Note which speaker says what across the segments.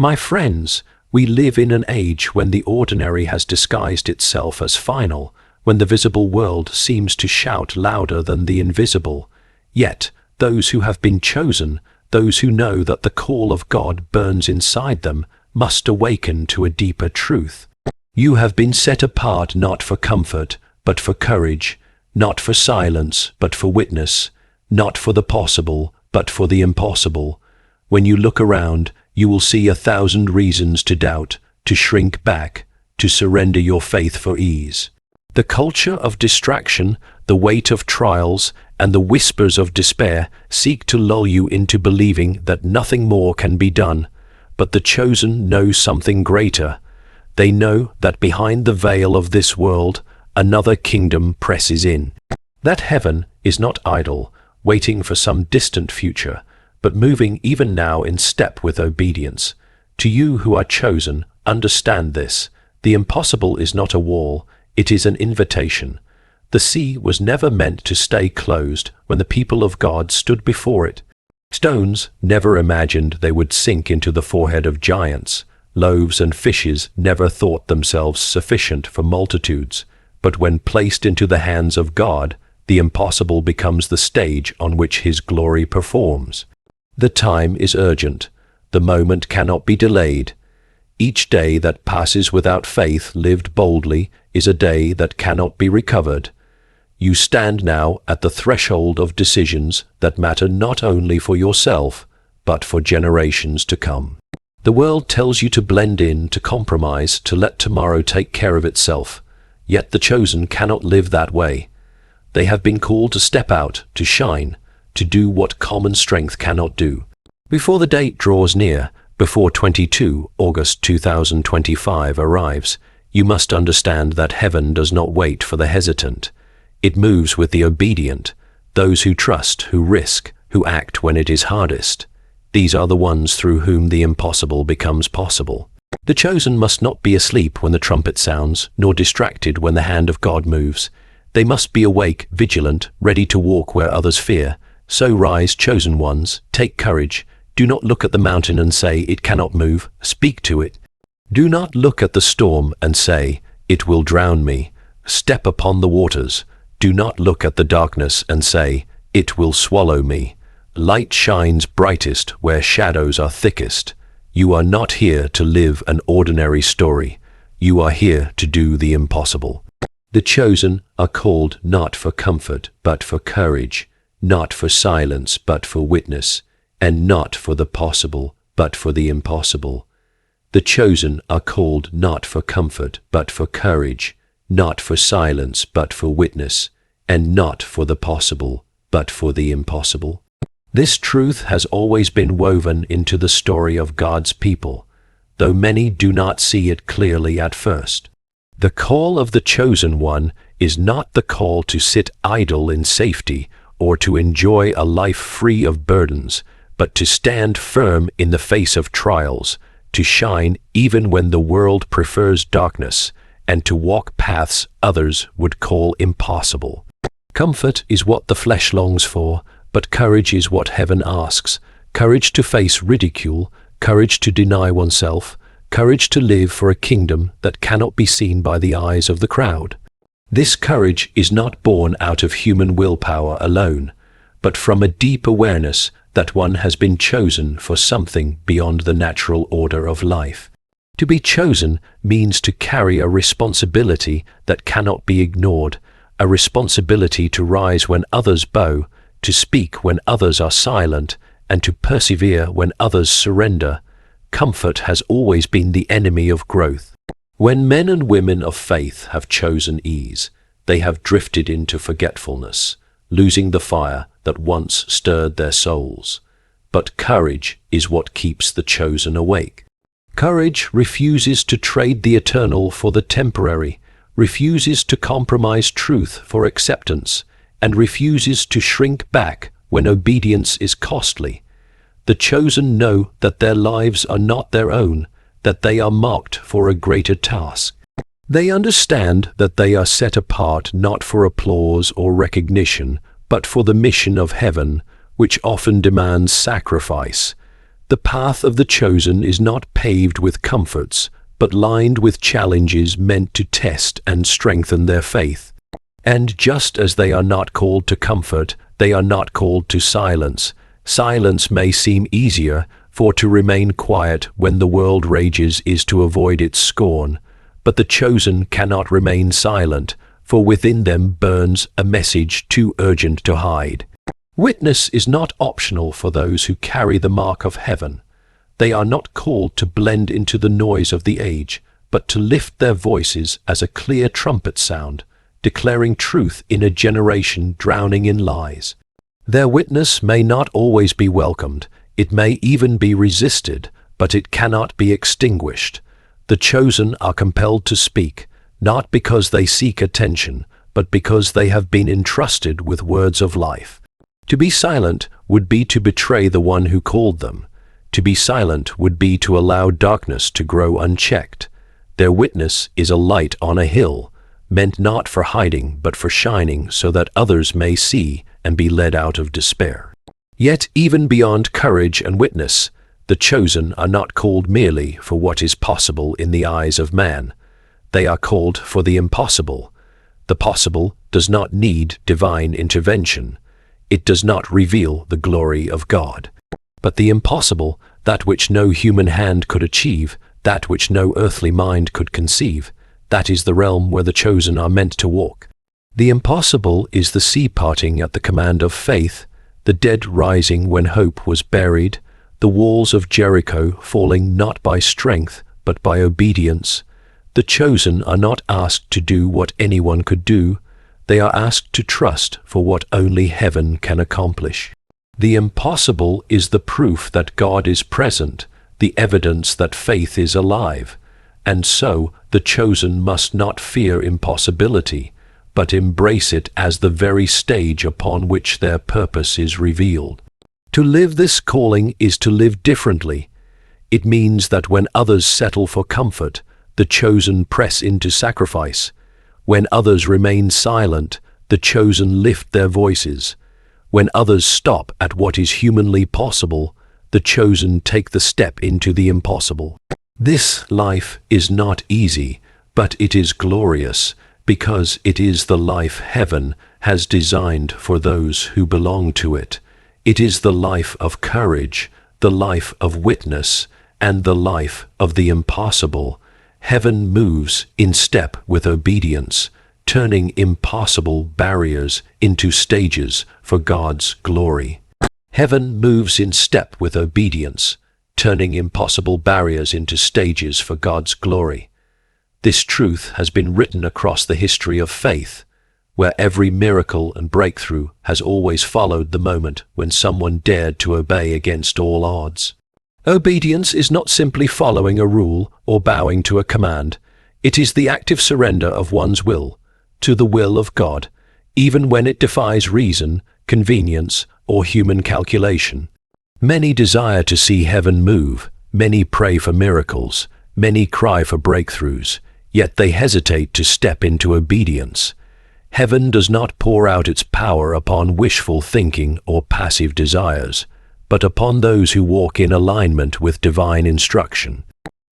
Speaker 1: My friends, we live in an age when the ordinary has disguised itself as final, when the visible world seems to shout louder than the invisible. Yet, those who have been chosen, those who know that the call of God burns inside them, must awaken to a deeper truth. You have been set apart not for comfort, but for courage, not for silence, but for witness, not for the possible, but for the impossible. When you look around, you will see 1,000 reasons to doubt, to shrink back, to surrender your faith for ease. The culture of distraction, the weight of trials, and the whispers of despair seek to lull you into believing that nothing more can be done. But the chosen know something greater. They know that behind the veil of this world, another kingdom presses in. That heaven is not idle, waiting for some distant future, but moving even now in step with obedience. To you who are chosen, understand this. The impossible is not a wall, it is an invitation. The sea was never meant to stay closed when the people of God stood before it. Stones never imagined they would sink into the forehead of giants. Loaves and fishes never thought themselves sufficient for multitudes. But when placed into the hands of God, the impossible becomes the stage on which His glory performs. The time is urgent. The moment cannot be delayed. Each day that passes without faith lived boldly is a day that cannot be recovered. You stand now at the threshold of decisions that matter not only for yourself, but for generations to come. The world tells you to blend in, to compromise, to let tomorrow take care of itself. Yet the chosen cannot live that way. They have been called to step out, to shine, to do what common strength cannot do. Before the date draws near, before 22 August 2025 arrives, you must understand that heaven does not wait for the hesitant. It moves with the obedient, those who trust, who risk, who act when it is hardest. These are the ones through whom the impossible becomes possible. The chosen must not be asleep when the trumpet sounds, nor distracted when the hand of God moves. They must be awake, vigilant, ready to walk where others fear. So rise, chosen ones, take courage. Do not look at the mountain and say, it cannot move. Speak to it. Do not look at the storm and say, it will drown me. Step upon the waters. Do not look at the darkness and say, it will swallow me. Light shines brightest where shadows are thickest. You are not here to live an ordinary story. You are here to do the impossible. The chosen are called not for comfort, but for courage, not for silence, but for witness, and not for the possible, but for the impossible. The chosen are called not for comfort, but for courage, not for silence, but for witness, and not for the possible, but for the impossible. This truth has always been woven into the story of God's people, though many do not see it clearly at first. The call of the chosen one is not the call to sit idle in safety or to enjoy a life free of burdens, but to stand firm in the face of trials, to shine even when the world prefers darkness, and to walk paths others would call impossible. Comfort is what the flesh longs for, but courage is what heaven asks. Courage to face ridicule, courage to deny oneself, courage to live for a kingdom that cannot be seen by the eyes of the crowd. This courage is not born out of human willpower alone, but from a deep awareness that one has been chosen for something beyond the natural order of life. To be chosen means to carry a responsibility that cannot be ignored, a responsibility to rise when others bow, to speak when others are silent, and to persevere when others surrender. Comfort has always been the enemy of growth. When men and women of faith have chosen ease, they have drifted into forgetfulness, losing the fire that once stirred their souls. But courage is what keeps the chosen awake. Courage refuses to trade the eternal for the temporary, refuses to compromise truth for acceptance, and refuses to shrink back when obedience is costly. The chosen know that their lives are not their own, that they are marked for a greater task. They understand that they are set apart not for applause or recognition, but for the mission of heaven, which often demands sacrifice. The path of the chosen is not paved with comforts, but lined with challenges meant to test and strengthen their faith. And just as they are not called to comfort, they are not called to silence. Silence may seem easier, for to remain quiet when the world rages is to avoid its scorn. But the chosen cannot remain silent, for within them burns a message too urgent to hide. Witness is not optional for those who carry the mark of heaven. They are not called to blend into the noise of the age, but to lift their voices as a clear trumpet sound, declaring truth in a generation drowning in lies. Their witness may not always be welcomed, it may even be resisted, but it cannot be extinguished. The chosen are compelled to speak, not because they seek attention, but because they have been entrusted with words of life. To be silent would be to betray the one who called them. To be silent would be to allow darkness to grow unchecked. Their witness is a light on a hill, meant not for hiding but for shining so that others may see and be led out of despair. Yet even beyond courage and witness, the chosen are not called merely for what is possible in the eyes of man. They are called for the impossible. The possible does not need divine intervention. It does not reveal the glory of God. But the impossible, that which no human hand could achieve, that which no earthly mind could conceive, that is the realm where the chosen are meant to walk. The impossible is the sea parting at the command of faith, the dead rising when hope was buried, the walls of Jericho falling not by strength, but by obedience. The chosen are not asked to do what anyone could do. They are asked to trust for what only heaven can accomplish. The impossible is the proof that God is present, the evidence that faith is alive. And so, the chosen must not fear impossibility, but embrace it as the very stage upon which their purpose is revealed. To live this calling is to live differently. It means that when others settle for comfort, the chosen press into sacrifice. When others remain silent, the chosen lift their voices. When others stop at what is humanly possible, the chosen take the step into the impossible. This life is not easy, but it is glorious, because it is the life heaven has designed for those who belong to it. It is the life of courage, the life of witness, and the life of the impossible. Heaven moves in step with obedience, turning impossible barriers into stages for God's glory. Heaven moves in step with obedience, turning impossible barriers into stages for God's glory. This truth has been written across the history of faith, where every miracle and breakthrough has always followed the moment when someone dared to obey against all odds. Obedience is not simply following a rule or bowing to a command. It is the active surrender of one's will to the will of God, even when it defies reason, convenience, or human calculation. Many desire to see heaven move, many pray for miracles, many cry for breakthroughs, yet they hesitate to step into obedience. Heaven does not pour out its power upon wishful thinking or passive desires, but upon those who walk in alignment with divine instruction.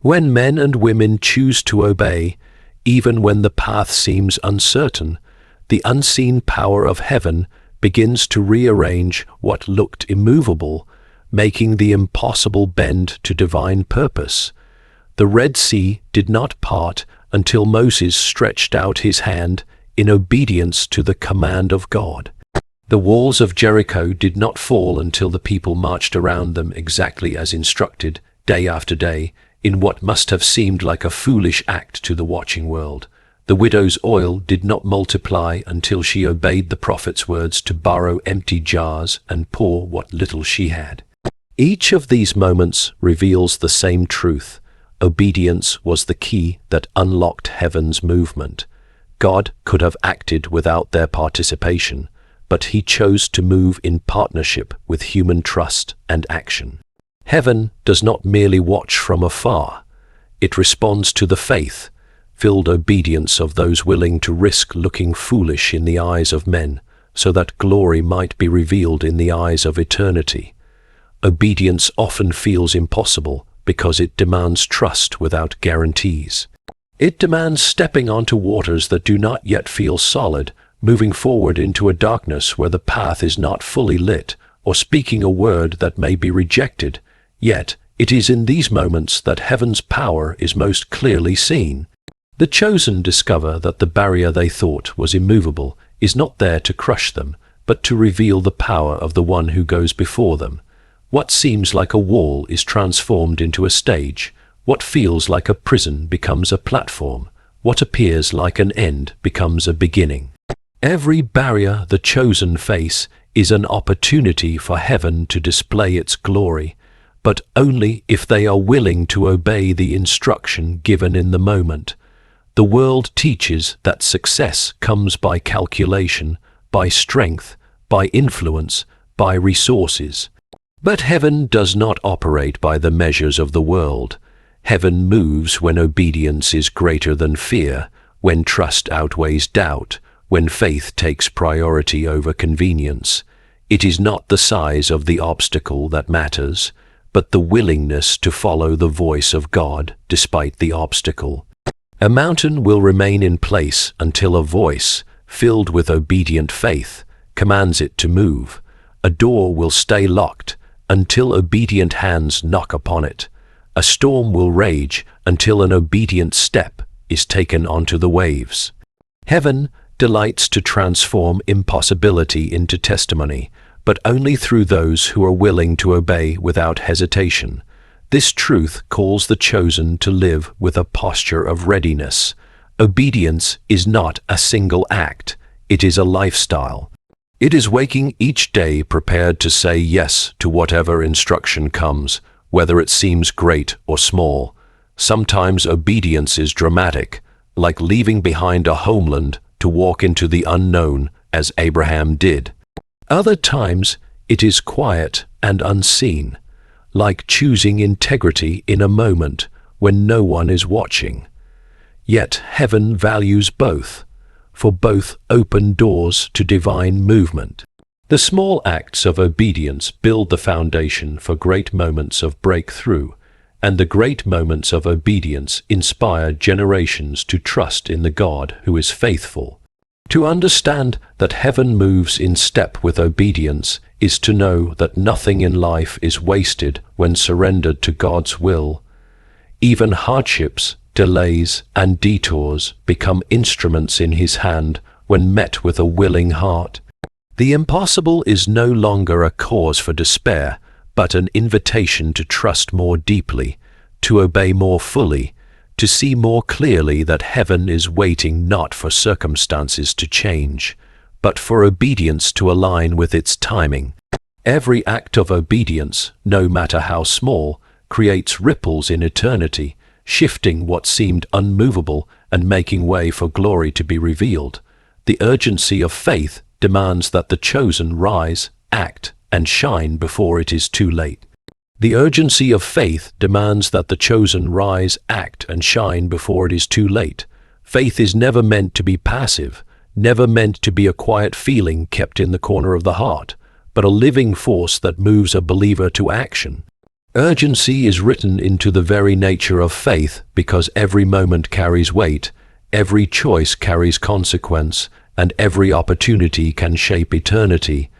Speaker 1: When men and women choose to obey, even when the path seems uncertain, the unseen power of heaven begins to rearrange what looked immovable, making the impossible bend to divine purpose. The Red Sea did not part until Moses stretched out his hand in obedience to the command of God. The walls of Jericho did not fall until the people marched around them exactly as instructed, day after day, in what must have seemed like a foolish act to the watching world. The widow's oil did not multiply until she obeyed the prophet's words to borrow empty jars and pour what little she had. Each of these moments reveals the same truth. Obedience was the key that unlocked heaven's movement. God could have acted without their participation, but he chose to move in partnership with human trust and action. Heaven does not merely watch from afar. It responds to the faith-filled obedience of those willing to risk looking foolish in the eyes of men, so that glory might be revealed in the eyes of eternity. obedience often feels impossible because it demands trust without guarantees. It demands stepping onto waters that do not yet feel solid, moving forward into a darkness where the path is not fully lit, or speaking a word that may be rejected. Yet, it is in these moments that heaven's power is most clearly seen. The chosen discover that the barrier they thought was immovable is not there to crush them, but to reveal the power of the one who goes before them. What seems like a wall is transformed into a stage. What feels like a prison becomes a platform. What appears like an end becomes a beginning. Every barrier the chosen face is an opportunity for heaven to display its glory, but only if they are willing to obey the instruction given in the moment. The world teaches that success comes by calculation, by strength, by influence, by resources. But heaven does not operate by the measures of the world. Heaven moves when obedience is greater than fear, when trust outweighs doubt, when faith takes priority over convenience. It is not the size of the obstacle that matters, but the willingness to follow the voice of God despite the obstacle. A mountain will remain in place until a voice, filled with obedient faith, commands it to move. A door will stay locked until obedient hands knock upon it. A storm will rage until an obedient step is taken onto the waves. Heaven delights to transform impossibility into testimony, but only through those who are willing to obey without hesitation. This truth calls the chosen to live with a posture of readiness. Obedience is not a single act, it is a lifestyle. It is waking each day prepared to say yes to whatever instruction comes, whether it seems great or small. Sometimes obedience is dramatic, like leaving behind a homeland to walk into the unknown, as Abraham did. Other times, it is quiet and unseen, like choosing integrity in a moment when no one is watching. Yet heaven values both, for both open doors to divine movement. The small acts of obedience build the foundation for great moments of breakthrough, and the great moments of obedience inspire generations to trust in the God who is faithful. To understand that heaven moves in step with obedience is to know that nothing in life is wasted when surrendered to God's will. Even hardships, delays, and detours become instruments in His hand when met with a willing heart. The impossible is no longer a cause for despair, but an invitation to trust more deeply, to obey more fully, to see more clearly that heaven is waiting not for circumstances to change, but for obedience to align with its timing. Every act of obedience, no matter how small, creates ripples in eternity, shifting what seemed unmovable and making way for glory to be revealed. The urgency of faith demands that the chosen rise, act, and shine before it is too late. The urgency of faith demands that the chosen rise, act, and shine before it is too late. Faith is never meant to be passive, never meant to be a quiet feeling kept in the corner of the heart, but a living force that moves a believer to action. Urgency is written into the very nature of faith because every moment carries weight, every choice carries consequence, and every opportunity can shape eternity.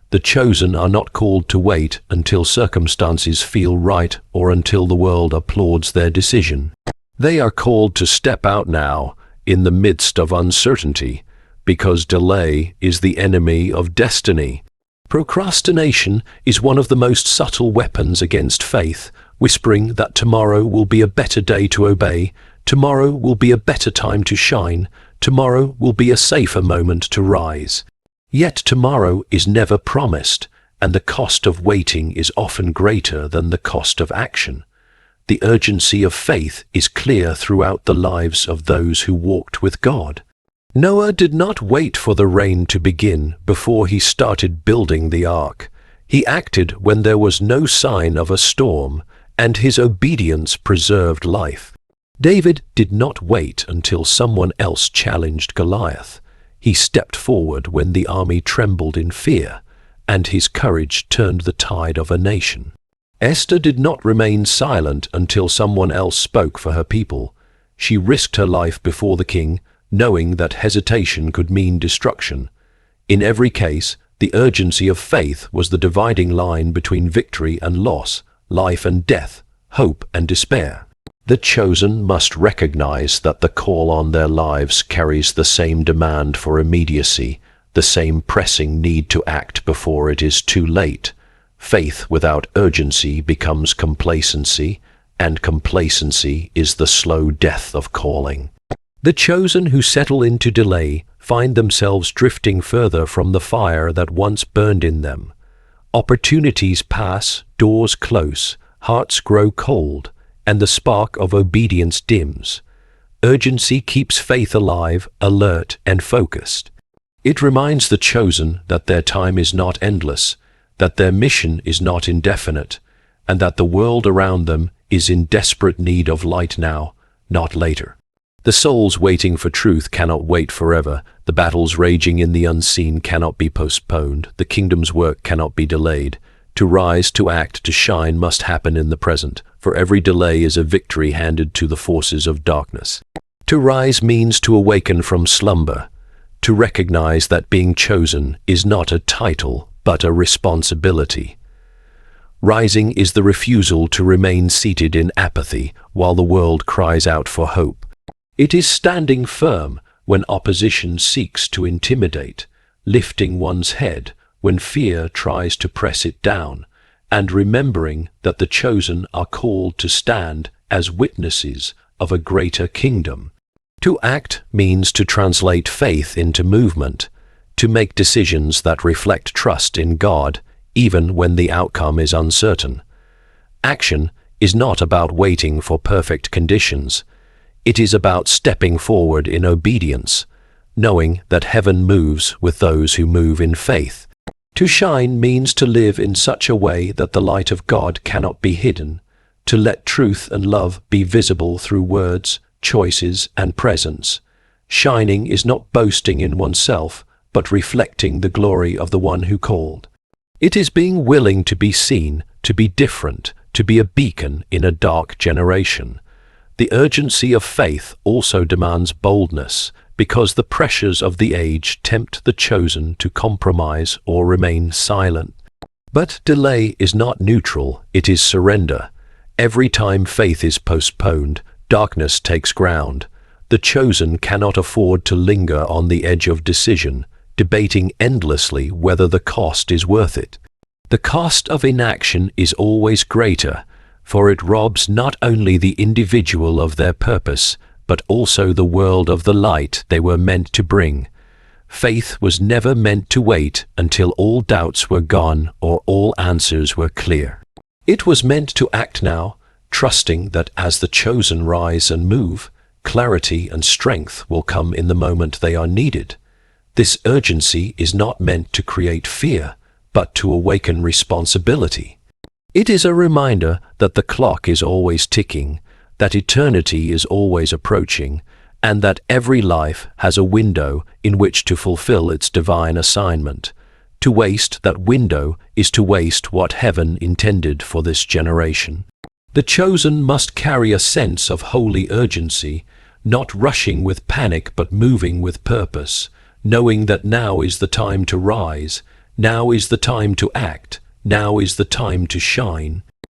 Speaker 1: The chosen are not called to wait until circumstances feel right or until the world applauds their decision. They are called to step out now, in the midst of uncertainty, because delay is the enemy of destiny. Procrastination is one of the most subtle weapons against faith, whispering that tomorrow will be a better day to obey, tomorrow will be a better time to shine, tomorrow will be a safer moment to rise. Yet tomorrow is never promised, and the cost of waiting is often greater than the cost of action. The urgency of faith is clear throughout the lives of those who walked with God. Noah did not wait for the rain to begin before he started building the ark. He acted when there was no sign of a storm, and his obedience preserved life. David did not wait until someone else challenged Goliath. He stepped forward when the army trembled in fear, and his courage turned the tide of a nation. Esther did not remain silent until someone else spoke for her people. She risked her life before the king, knowing that hesitation could mean destruction. In every case, the urgency of faith was the dividing line between victory and loss, life and death, hope and despair. The chosen must recognize that the call on their lives carries the same demand for immediacy, the same pressing need to act before it is too late. Faith without urgency becomes complacency, and complacency is the slow death of calling. The chosen who settle into delay find themselves drifting further from the fire that once burned in them. Opportunities pass, doors close, hearts grow cold, and the spark of obedience dims. Urgency keeps faith alive, alert, and focused. It reminds the chosen that their time is not endless, that their mission is not indefinite, and that the world around them is in desperate need of light now, not later. The souls waiting for truth cannot wait forever. The battles raging in the unseen cannot be postponed. The kingdom's work cannot be delayed. To rise, to act, to shine must happen in the present, for every delay is a victory handed to the forces of darkness. To rise means to awaken from slumber, to recognize that being chosen is not a title, but a responsibility. Rising is the refusal to remain seated in apathy while the world cries out for hope. It is standing firm when opposition seeks to intimidate, lifting one's head when fear tries to press it down, and remembering that the chosen are called to stand as witnesses of a greater kingdom. To act means to translate faith into movement, to make decisions that reflect trust in God, even when the outcome is uncertain. Action is not about waiting for perfect conditions. It is about stepping forward in obedience, knowing that heaven moves with those who move in faith. To shine means to live in such a way that the light of God cannot be hidden, to let truth and love be visible through words, choices, and presence. Shining is not boasting in oneself, but reflecting the glory of the one who called. It is being willing to be seen, to be different, to be a beacon in a dark generation. The urgency of faith also demands boldness, because the pressures of the age tempt the chosen to compromise or remain silent. But delay is not neutral, it is surrender. Every time faith is postponed, darkness takes ground. The chosen cannot afford to linger on the edge of decision, debating endlessly whether the cost is worth it. The cost of inaction is always greater, for it robs not only the individual of their purpose, but also the world of the light they were meant to bring. Faith was never meant to wait until all doubts were gone or all answers were clear. It was meant to act now, trusting that as the chosen rise and move, clarity and strength will come in the moment they are needed. This urgency is not meant to create fear, but to awaken responsibility. It is a reminder that the clock is always ticking, that eternity is always approaching, and that every life has a window in which to fulfill its divine assignment. To waste that window is to waste what heaven intended for this generation. The chosen must carry a sense of holy urgency, not rushing with panic but moving with purpose, knowing that now is the time to rise, now is the time to act, now is the time to shine.